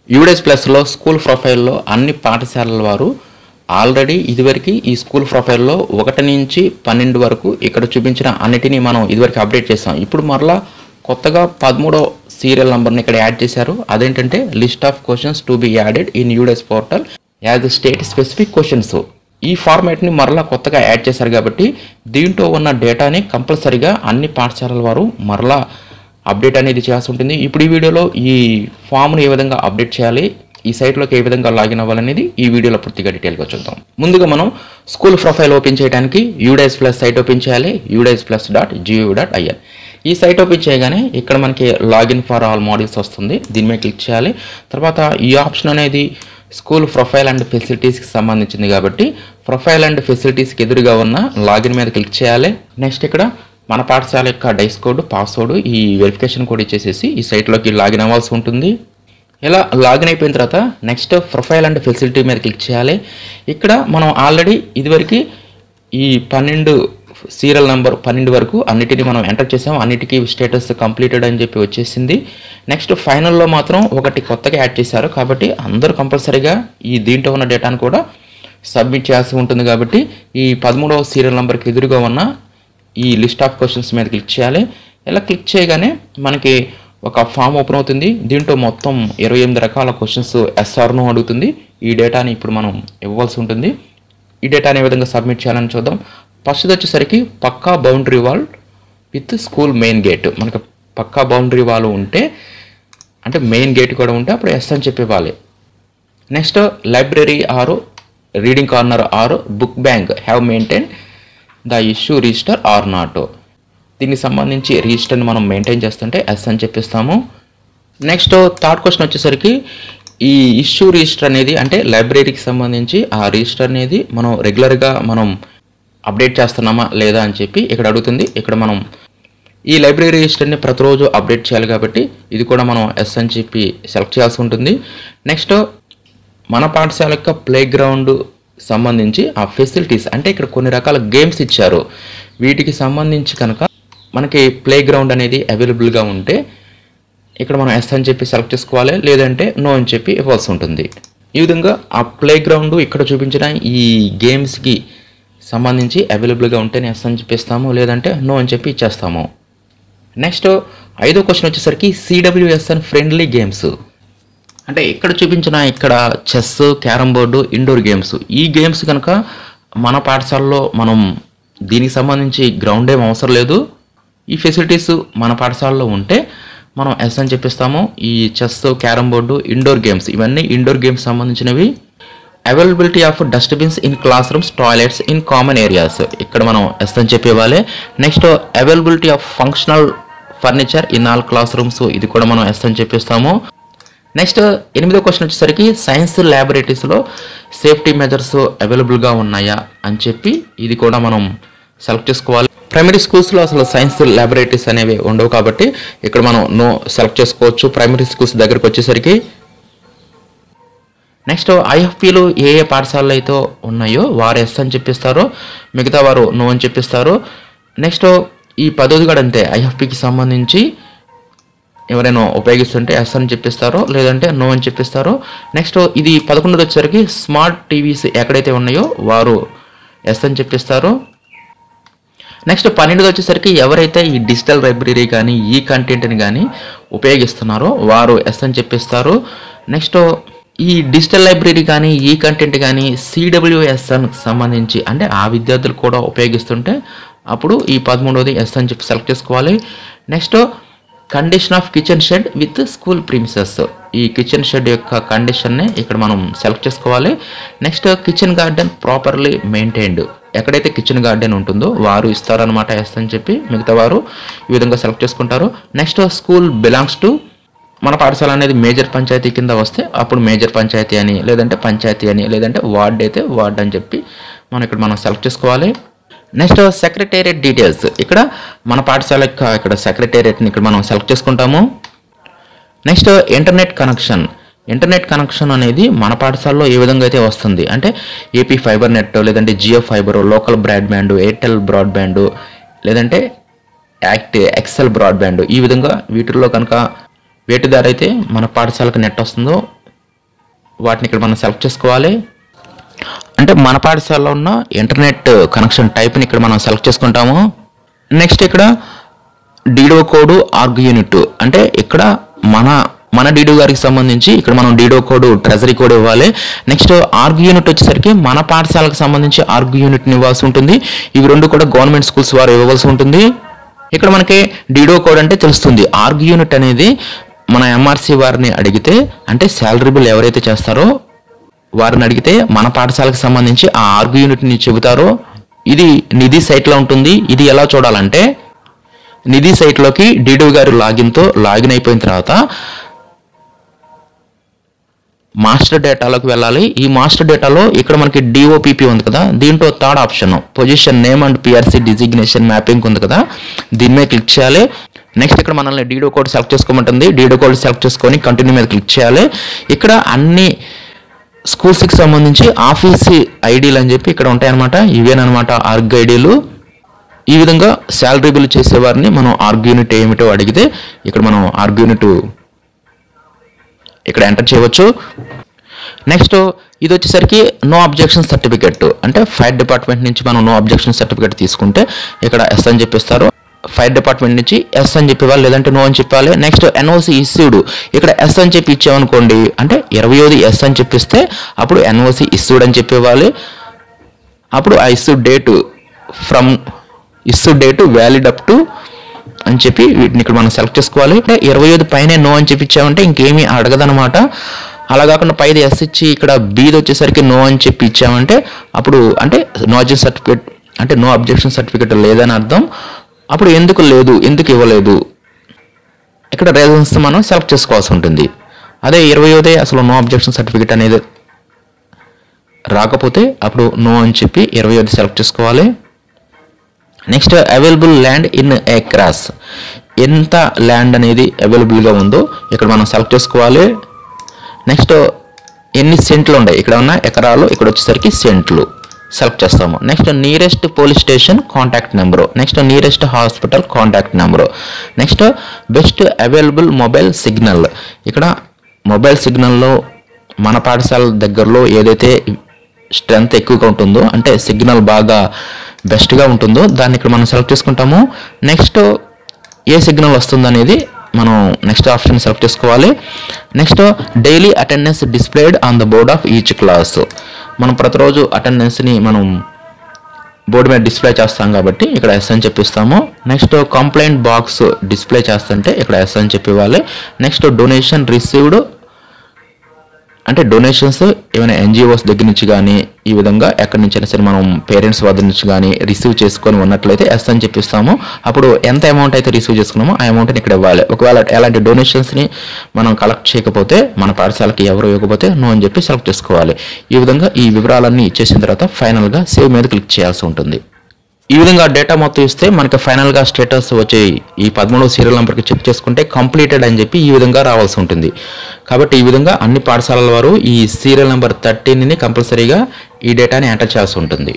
UDISE ప్లస్లో school ప్రొఫైల్లో అన్ని పాఠశాలల వారు ఆల్రెడీ ఇదివరకు ఈ స్కూల్ ప్రొఫైల్లో 1 నుంచి 12 వరకు ఇక్కడ చూపించిన అన్నిటినీ మనం ఇదివరకు అప్డేట్ చేసాం. ఇప్పుడు మరలా కొత్తగా 13వ సీరియల్ నంబర్ని ఇక్కడ యాడ్ చేశారు. అదేంటంటే list of questions to be added in UDISE portal as state specific questions. ఈ ఫార్మాట్ని మరలా కొత్తగా యాడ్ చేశారు కాబట్టి దీంట్లో ఉన్న డేటాని కంపల్సరీగా అన్ని పాఠశాలల వారు మరలా అప్డేట్ అనేది చేయాల్సి ఉంటుంది. ఇప్పుడు ఈ వీడియోలో ఈ ఫామ్ను ఏ విధంగా అప్డేట్ చేయాలి, ఈ సైట్లోకి ఏ విధంగా లాగిన్ అవ్వాలనేది ఈ వీడియోలో పూర్తిగా డీటెయిల్గా చూద్దాం. ముందుగా మనం స్కూల్ ప్రొఫైల్ ఓపెన్ చేయడానికి యూడేస్ ప్లస్ సైట్ ఓపెన్ చేయాలి. udasplus.gov.in. ఈ సైట్ ఓపెన్ చేయగానే ఇక్కడ మనకి లాగిన్ ఫర్ ఆల్ మోడ్యూల్స్ వస్తుంది. దీని మీద క్లిక్ చేయాలి. తర్వాత ఈ ఆప్షన్ అనేది స్కూల్ ప్రొఫైల్ అండ్ ఫెసిలిటీస్కి సంబంధించింది కాబట్టి ప్రొఫైల్ అండ్ ఫెసిలిటీస్కి ఎదురుగా ఉన్న లాగిన్ మీద క్లిక్ చేయాలి. నెక్స్ట్ ఇక్కడ మన పాఠశాల యొక్క డైస్ కోడ్, పాస్వర్డ్, ఈ వెరిఫికేషన్ కోడ్ ఇచ్చేసేసి ఈ సైట్లోకి లాగిన్ అవ్వాల్సి ఉంటుంది. ఇలా లాగిన్ అయిపోయిన తర్వాత నెక్స్ట్ ప్రొఫైల్ అండ్ ఫెసిలిటీ మీద క్లిక్ చేయాలి. ఇక్కడ మనం ఆల్రెడీ ఇదివరకు ఈ 12 సీరియల్ నెంబర్ 12 వరకు అన్నిటిని మనం ఎంటర్ చేసాం. అన్నిటికీ స్టేటస్ కంప్లీటెడ్ అని చెప్పి వచ్చేసింది. నెక్స్ట్ ఫైనల్లో మాత్రం ఒకటి కొత్తగా యాడ్ చేశారు కాబట్టి అందరూ కంపల్సరీగా ఈ దీంట్లో ఉన్న డేటాను కూడా సబ్మిట్ చేయాల్సి ఉంటుంది. కాబట్టి ఈ 13వ సీరియల్ నెంబర్కి ఎదురుగా ఉన్న ఈ లిస్ట్ ఆఫ్ క్వశ్చన్స్ మీద క్లిక్ చేయాలి. ఇలా క్లిక్ చేయగానే మనకి ఒక ఫామ్ ఓపెన్ అవుతుంది. దీంట్లో మొత్తం 28 రకాల క్వశ్చన్స్ ఎస్ఆర్ను అడుగుతుంది. ఈ డేటాని ఇప్పుడు మనం ఇవ్వాల్సి ఉంటుంది. ఈ డేటాని ఏ విధంగా సబ్మిట్ చేయాలని చూద్దాం. ఫస్ట్ వచ్చేసరికి పక్కా boundary wall with school main gate. మనకి పక్కా బౌండరీ వాల్ ఉంటే అంటే మెయిన్ గేట్ కూడా ఉంటే అప్పుడు ఎస్ అని చెప్పేవాలి. Next library or reading corner or book bank have maintain the issue register or not. దీనికి సంబంధించి రిజిస్టర్ని మనం మెయింటైన్ చేస్తుంటే ఎస్ అని చెప్పిస్తాము. నెక్స్ట్ థర్డ్ క్వశ్చన్ వచ్చేసరికి ఈ ఇష్యూ రిజిస్టర్ అనేది అంటే లైబ్రరీకి సంబంధించి ఆ రిజిస్టర్ అనేది మనం రెగ్యులర్గా మనం అప్డేట్ చేస్తున్నామా లేదా అని చెప్పి ఇక్కడ అడుగుతుంది. ఇక్కడ మనం ఈ లైబ్రరీ రిజిస్టర్ని ప్రతిరోజు అప్డేట్ చేయాలి కాబట్టి ఇది కూడా మనం ఎస్ అని చెప్పి సెలెక్ట్ చేయాల్సి ఉంటుంది. నెక్స్ట్ మన పాఠశాల యొక్క ప్లే గ్రౌండ్ సంబంధించి ఆ ఫెసిలిటీస్ అంటే ఇక్కడ కొన్ని రకాల గేమ్స్ ఇచ్చారు. వీటికి సంబంధించి కనుక మనకి ప్లే గ్రౌండ్ అనేది అవైలబుల్గా ఉంటే ఇక్కడ మనం ఎస్ అని చెప్పి సెలెక్ట్ చేసుకోవాలి, లేదంటే నో అని చెప్పి ఇవ్వాల్సి ఉంటుంది. ఈ విధంగా ఆ ప్లే గ్రౌండ్ ఇక్కడ చూపించిన ఈ గేమ్స్కి సంబంధించి అవైలబుల్గా ఉంటేనే ఎస్ అని చెప్పిస్తాము, లేదంటే నో అని చెప్పి ఇచ్చేస్తాము. నెక్స్ట్ 5వ క్వశ్చన్ వచ్చేసరికి CWSN ఫ్రెండ్లీ గేమ్స్ అంటే ఇక్కడ చూపించిన ఇక్కడ chess, carrom board, indoor games. ఈ గేమ్స్ కనుక మన పాఠశాలలో మనం దీనికి సంబంధించి గ్రౌండ్ ఏం అవసరం లేదు. ఈ ఫెసిలిటీస్ మన పాఠశాలలో ఉంటే మనం ఎస్ అని చెప్పిస్తాము. ఈ chess, carrom board, indoor games ఇవన్నీ ఇండోర్ గేమ్స్ సంబంధించినవి. Availability of dustbins in classrooms, toilets in common areas ఇక్కడ మనం ఎస్ అని చెప్పి ఇవ్వాలి. Next availability of functional furniture in all classrooms ఇది కూడా మనం ఎస్ అని చెప్పిస్తాము. నెక్స్ట్ 8వ క్వశ్చన్ వచ్చేసరికి సైన్స్ ల్యాబొరేటరీస్లో సేఫ్టీ మెజర్స్ అవైలబుల్గా ఉన్నాయా అని చెప్పి ఇది కూడా మనం సెలెక్ట్ చేసుకోవాలి. ప్రైమరీ స్కూల్స్లో అసలు సైన్స్ ల్యాబొరేటరీస్ అనేవి ఉండవు కాబట్టి ఇక్కడ మనం నో సెలెక్ట్ చేసుకోవచ్చు ప్రైమరీ స్కూల్స్ దగ్గరకు వచ్చేసరికి. నెక్స్ట్ IFPలు ఏ పాఠశాలలో అయితే ఉన్నాయో వారు ఎస్ అని చెప్పిస్తారు, మిగతా వారు నో అని చెప్పిస్తారు. నెక్స్ట్ ఈ 10వ కూడా అంతే, IFPకి సంబంధించి ఎవరైనా ఉపయోగిస్తుంటే ఎస్ అని చెప్పిస్తారో లేదంటే నో అని చెప్పిస్తారో. నెక్స్ట్ ఇది 11ది వచ్చేసరికి స్మార్ట్ టీవీస్ ఎక్కడైతే ఉన్నాయో వారు ఎస్ అని చెప్పిస్తారు. నెక్స్ట్ 12ది వచ్చేసరికి ఎవరైతే ఈ డిజిటల్ లైబ్రరీ కానీ ఈ కంటెంట్ని కానీ ఉపయోగిస్తున్నారో వారు ఎస్ అని చెప్పిస్తారు. నెక్స్ట్ ఈ డిజిటల్ లైబ్రరీ కానీ ఈ కంటెంట్ కానీ CWSNకి సంబంధించి అంటే ఆ విద్యార్థులు కూడా ఉపయోగిస్తుంటే అప్పుడు ఈ 13వది ఎస్ అని చెప్పి సెలెక్ట్ చేసుకోవాలి. Next condition of kitchen shed with school premises ఈ కిచెన్ షెడ్ యొక్క కండిషన్ని ఇక్కడ మనం సెలెక్ట్ చేసుకోవాలి. Next kitchen garden properly maintained ఎక్కడైతే కిచెన్ గార్డెన్ ఉంటుందో వారు ఇస్తారనమాట ఎస్ అని చెప్పి, మిగతా వారు ఈ విధంగా సెలెక్ట్ చేసుకుంటారు. నెక్స్ట్ స్కూల్ బిలాంగ్స్ టు మన పాఠశాల అనేది మేజర్ పంచాయతీ కింద వస్తే అప్పుడు మేజర్ పంచాయతీ అని, లేదంటే పంచాయతీ అని, లేదంటే వార్డ్ అయితే వార్డ్ అని చెప్పి మనం సెలెక్ట్ చేసుకోవాలి. నెక్స్ట్ సెక్రటేరియట్ డీటెయిల్స్ ఇక్కడ మన పాఠశాల యొక్క ఇక్కడ సెక్రటేరియట్ని ఇక్కడ మనం సెలెక్ట్ చేసుకుంటాము. నెక్స్ట్ ఇంటర్నెట్ కనెక్షన్ అనేది మన పాఠశాలలో ఏ విధంగా అయితే వస్తుంది అంటే ఏపీ ఫైబర్ నెట్, లేదంటే Jio fibre, local broadband, Airtel broadband, లేదంటే ఎక్సెల్ బ్రాడ్బ్యాండ్ ఈ విధంగా వీటిల్లో కనుక వేటి ద్వారా అయితే మన పాఠశాలకు నెట్ వస్తుందో వాటిని ఇక్కడ మనం సెలెక్ట్ చేసుకోవాలి. అంటే మన పాఠశాలలో ఉన్న ఇంటర్నెట్ కనెక్షన్ టైప్ని ఇక్కడ మనం సెలెక్ట్ చేసుకుంటాము. నెక్స్ట్ ఇక్కడ డీడో కోడ్ ఆర్గ్ యూనిట్, అంటే ఇక్కడ మన డీడో గారికి సంబంధించి ఇక్కడ మనం డీడో కోడ్ ట్రెజరీ కోడ్ ఇవ్వాలి. నెక్స్ట్ ఆర్గ్ యూనిట్ వచ్చేసరికి మన పాఠశాలకు సంబంధించి ఆర్గ్ యూనిట్ని ఇవ్వాల్సి ఉంటుంది. ఇవి రెండు కూడా గవర్నమెంట్ స్కూల్స్ వారు ఇవ్వవలసి ఉంటుంది. ఇక్కడ మనకి డీడో కోడ్ అంటే తెలుస్తుంది. ఆర్గ్ యూనిట్ అనేది మన ఎంఆర్సి వారిని అడిగితే, అంటే శాలరీబుల్ ఎవరైతే చేస్తారో వారిని అడిగితే మన పాఠశాలకు సంబంధించి ఆ ఆర్గ్ యూనిట్ని చెబుతారో. ఇది నిధి సైట్లో ఉంటుంది. ఇది ఎలా చూడాలంటే నిధి సైట్లోకి డీడో గారు లాగిన్ అయిపోయిన తర్వాత మాస్టర్ డేటాలోకి వెళ్ళాలి. ఈ మాస్టర్ డేటాలో ఇక్కడ మనకి డిఓపిపి ఉంది కదా, దీంట్లో third option position name and PRC designation mapping ఉంది కదా, దీని మీద క్లిక్ చేయాలి. నెక్స్ట్ ఇక్కడ మనల్ని డీడో కోడ్ సెలెక్ట్ చేసుకోమంటుంది. డీడో కోడ్ సెలెక్ట్ చేసుకొని కంటిన్యూ మీద క్లిక్ చేయాలి. ఇక్కడ అన్ని స్కూల్స్కి సంబంధించి ఆఫీస్ ఐడీలు అని చెప్పి ఇక్కడ ఉంటాయన్నమాట. ఇవేనమాట ఆర్గ్ ఐడీలు. ఈ విధంగా శాలరీ బిల్ చేసేవారిని మనం ఆర్గ్ యూనిట్ ఏమిటో అడిగితే ఇక్కడ మనం ఆర్గ్ యూనిట్ ఇక్కడ ఎంటర్ చేయవచ్చు. నెక్స్ట్ ఇది వచ్చేసరికి నో అబ్జెక్షన్ సర్టిఫికెట్, అంటే ఫైర్ డిపార్ట్మెంట్ నుంచి మనం నో అబ్జెక్షన్ సర్టిఫికెట్ తీసుకుంటే ఇక్కడ ఎస్ అని చెప్పిస్తారు. ఫైర్ డిపార్ట్మెంట్ నుంచి ఎస్ అని చెప్పేవాళ్ళు, లేదంటే నో అని చెప్పాలి. నెక్స్ట్ ఎన్ఓసి ఇష్యూడ్, ఇక్కడ ఎస్ అని చెప్పి ఇచ్చామనుకోండి, అంటే 20ది ఎస్ అని చెప్పిస్తే అప్పుడు ఎన్ఓసి ఇష్యూడ్ అని చెప్పేవాలి. అప్పుడు ఆ issue date valid up to అని చెప్పి వీటిని ఇక్కడ మనం సెలెక్ట్ చేసుకోవాలి. అంటే 25 పైనే నో అని చెప్పి ఇచ్చామంటే ఇంకేమీ అడగదనమాట. అలా కాకుండా పైది ఎస్ ఇచ్చి ఇక్కడ బీది వచ్చేసరికి నో అని చెప్పి ఇచ్చామంటే అప్పుడు అంటే నో అబ్జెక్షన్ సర్టిఫికేట్, అంటే నో అబ్జెక్షన్ సర్టిఫికేట్ లేదని అర్థం. అప్పుడు ఎందుకు ఇవ్వలేదు ఇక్కడ రీజన్స్ మనం సెలెక్ట్ చేసుకోవాల్సి ఉంటుంది. అదే 20దే అసలు నో అబ్జెక్షన్ సర్టిఫికేట్ అనేది రాకపోతే అప్పుడు నో అని చెప్పి 20ది సెలెక్ట్ చేసుకోవాలి. Next available land in acres, ఎంత ల్యాండ్ అనేది అవైలబుల్గా ఉందో ఇక్కడ మనం సెలెక్ట్ చేసుకోవాలి. నెక్స్ట్ ఎన్ని సెంట్లు ఉన్నాయి, ఇక్కడ ఉన్న ఎకరాలు, ఇక్కడ వచ్చేసరికి సెంట్లు సెలెక్ట్ చేస్తాము. Next nearest police station contact number, next nearest hospital contact number, next best available mobile signal. ఇక్కడ మొబైల్ సిగ్నల్లో మన పాఠశాల దగ్గరలో ఏదైతే స్ట్రెంత్ ఎక్కువగా ఉంటుందో, అంటే సిగ్నల్ బాగా బెస్ట్గా ఉంటుందో దాన్ని ఇక్కడ మనం సెలెక్ట్ చేసుకుంటాము. నెక్స్ట్ ఏ సిగ్నల్ వస్తుంది అనేది మనం నెక్స్ట్ ఆప్షన్ సెలెక్ట్ చేసుకోవాలి. Next daily attendance displayed on the board of each class, మనం ప్రతిరోజు అటెండెన్స్ని మనం బోర్డు మీద డిస్ప్లే చేస్తాం కాబట్టి ఇక్కడ ఎస్ అని చెప్పిస్తాము. నెక్స్ట్ కంప్లైంట్ బాక్స్ డిస్ప్లే చేస్తుంటే ఇక్కడ ఎస్ అని చెప్పివ్వాలి. నెక్స్ట్ డొనేషన్ రిసీవ్డ్, అంటే డొనేషన్స్ ఏమైనా ఎన్జిఓస్ దగ్గర నుంచి కానీ ఈ విధంగా ఎక్కడి నుంచి అయినా సరే మనం పేరెంట్స్ వద్ద నుంచి కానీ రిసీవ్ చేసుకొని ఉన్నట్లయితే ఎస్ అని చెప్పిస్తాము. అప్పుడు ఎంత అమౌంట్ అయితే రిసీవ్ చేసుకున్నామో ఆ అమౌంట్ని ఇక్కడ ఇవ్వాలి. ఒకవేళ ఎలాంటి డొనేషన్స్ని మనం కలెక్ట్ చేయకపోతే, మన పాఠశాలకి ఎవరు ఇవ్వకపోతే నో అని చెప్పి సెలెక్ట్ చేసుకోవాలి. ఈ విధంగా ఈ వివరాలన్నీ ఇచ్చేసిన తర్వాత ఫైనల్గా సేవ్ మీద క్లిక్ చేయాల్సి ఉంటుంది. ఈ విధంగా డేటా మొత్తం ఇస్తే మనకి ఫైనల్గా స్టేటస్ వచ్చే ఈ 13వ సీరియల్ నెంబర్కి చెక్ చేసుకుంటే కంప్లీటెడ్ అని చెప్పి ఈ విధంగా రావాల్సి ఉంటుంది. కాబట్టి ఈ విధంగా అన్ని పాఠశాలల వారు ఈ సీరియల్ నెంబర్ 13ని కంపల్సరీగా ఈ డేటాని ఎంటర్ చేయాల్సి ఉంటుంది.